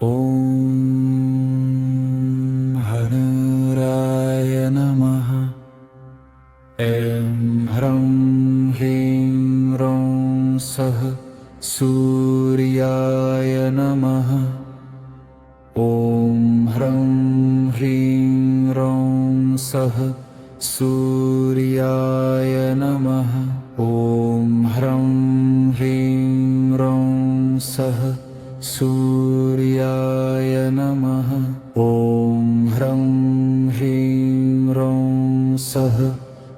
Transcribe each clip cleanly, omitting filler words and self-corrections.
ॐ हराय नमः। ऐं ह्रौं ह्रीं ह्रौं सः सूर्याय नमः। ॐ ह्रौं ह्रीं ह्रौं सः सूर्याय नमः। ॐ ह्रौं ह्रीं ह्रौं सः सूर्याय नमः। ॐ ह्रौं ह्रीं ह्रौं सः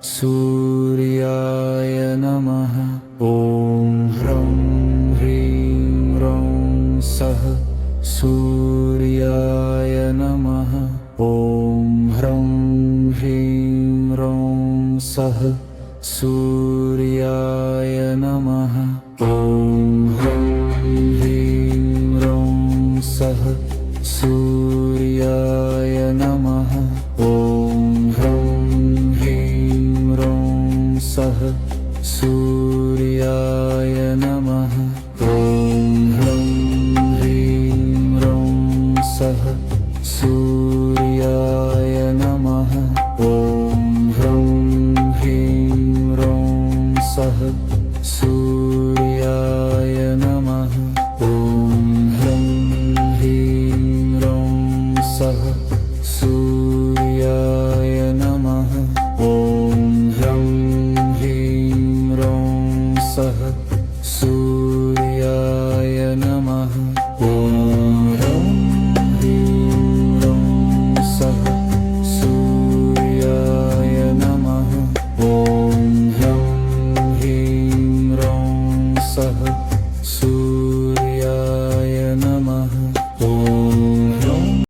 सूर्याय नमः। ॐ ह्रौं ह्रीं ह्रौं सः सूर्याय नमः। ॐ ह्रौं ह्रीं ह्रौं सः सूर्याय नमः। ॐ ह्रौं ह्रीं ह्रौं सः सूर्याय